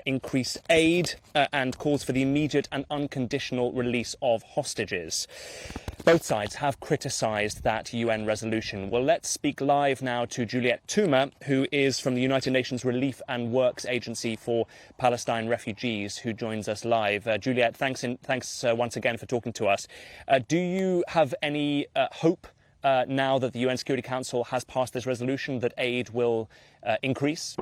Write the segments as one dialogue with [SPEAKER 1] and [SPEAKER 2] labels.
[SPEAKER 1] increase aid and calls for the immediate and unconditional release of hostages. Both sides have criticised that UN resolution. Well, let's speak live now to Juliette Touma, who is from the United Nations Relief and Works Agency for Palestine Refugees, who joins us live. Juliette, thanks once again for talking to us. Do you have any hope now that the UN Security Council has passed this resolution that aid will increase?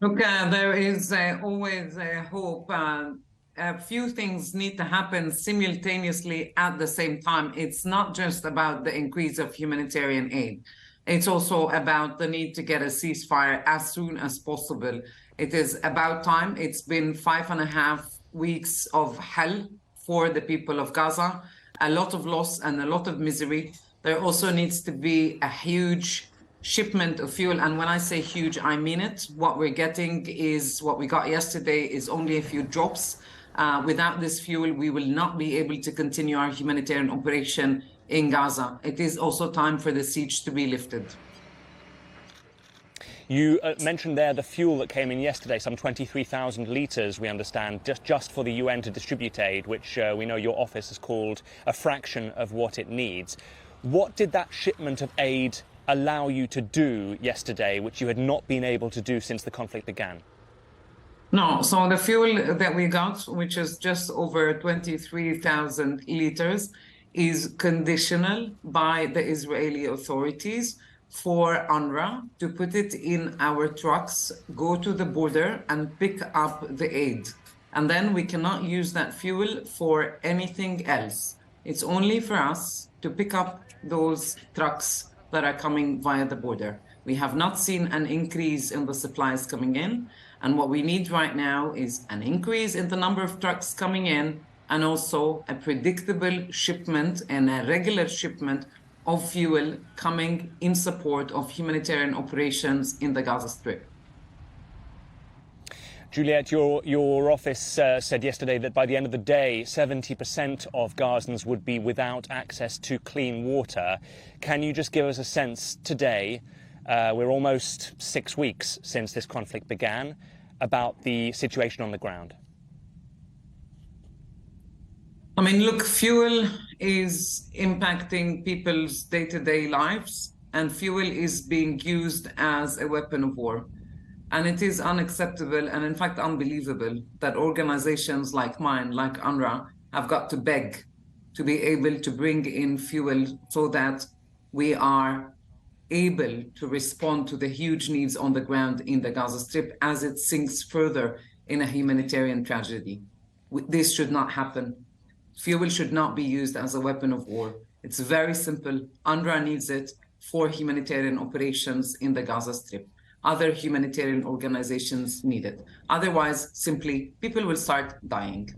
[SPEAKER 2] Look, there is always hope. A few things need to happen simultaneously at the same time. It's not just about the increase of humanitarian aid. It's also about the need to get a ceasefire as soon as possible. It is about time. It's been 5.5 weeks of hell for the people of Gaza, a lot of loss and a lot of misery. There also needs to be a huge shipment of fuel. And when I say huge, I mean it. What we're getting is what we got yesterday is only a few drops. Without this fuel, we will not be able to continue our humanitarian operation in Gaza. It is also time for the siege to be lifted.
[SPEAKER 1] You mentioned there the fuel that came in yesterday, some 23,000 litres, we understand, just for the UN to distribute aid, which we know your office has called a fraction of what it needs. What did that shipment of aid allow you to do yesterday, which you had not been able to do since the conflict began?
[SPEAKER 2] No, so the fuel that we got, which is just over 23,000 litres, is conditional by the Israeli authorities for UNRWA to put it in our trucks, go to the border and pick up the aid. And then we cannot use that fuel for anything else. It's only for us to pick up those trucks that are coming via the border. We have not seen an increase in the supplies coming in. And what we need right now is an increase in the number of trucks coming in and also a predictable shipment and a regular shipment of fuel coming in support of humanitarian operations in the Gaza Strip.
[SPEAKER 1] Juliette, your office said yesterday that by the end of the day, 70% of Gazans would be without access to clean water. Can you just give us a sense today, we're almost 6 weeks since this conflict began, about the situation on the ground?
[SPEAKER 2] I mean, look, fuel is impacting people's day-to-day lives, and fuel is being used as a weapon of war. And it is unacceptable and, in fact, unbelievable that organizations like mine, like UNRWA, have got to beg to be able to bring in fuel so that we are able to respond to the huge needs on the ground in the Gaza Strip as it sinks further in a humanitarian tragedy. This should not happen. Fuel should not be used as a weapon of war. It's very simple. UNRWA needs it for humanitarian operations in the Gaza Strip. Other humanitarian organizations need it. Otherwise, simply, people will start dying.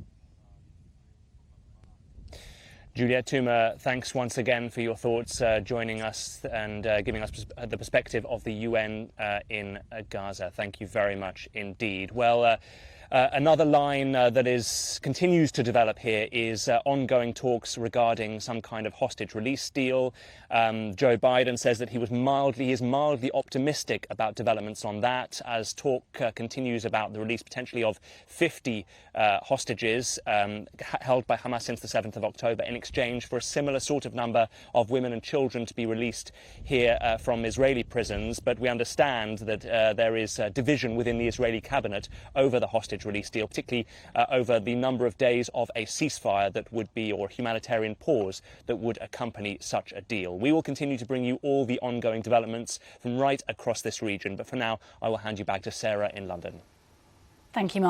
[SPEAKER 1] Juliette Touma, thanks once again for your thoughts, joining us and giving us the perspective of the UN in Gaza. Thank you very much indeed. Well, another line that continues to develop here is ongoing talks regarding some kind of hostage release deal. Joe Biden says that he is mildly optimistic about developments on that as talk continues about the release potentially of 50 hostages held by Hamas since the 7th of October in exchange for a similar sort of number of women and children to be released here from Israeli prisons. But we understand that there is division within the Israeli cabinet over the hostage release deal, particularly over the number of days of a ceasefire that would be, or humanitarian pause that would accompany such a deal. We will continue to bring you all the ongoing developments from right across this region. But for now, I will hand you back to Sarah in London.
[SPEAKER 3] Thank you, Mark.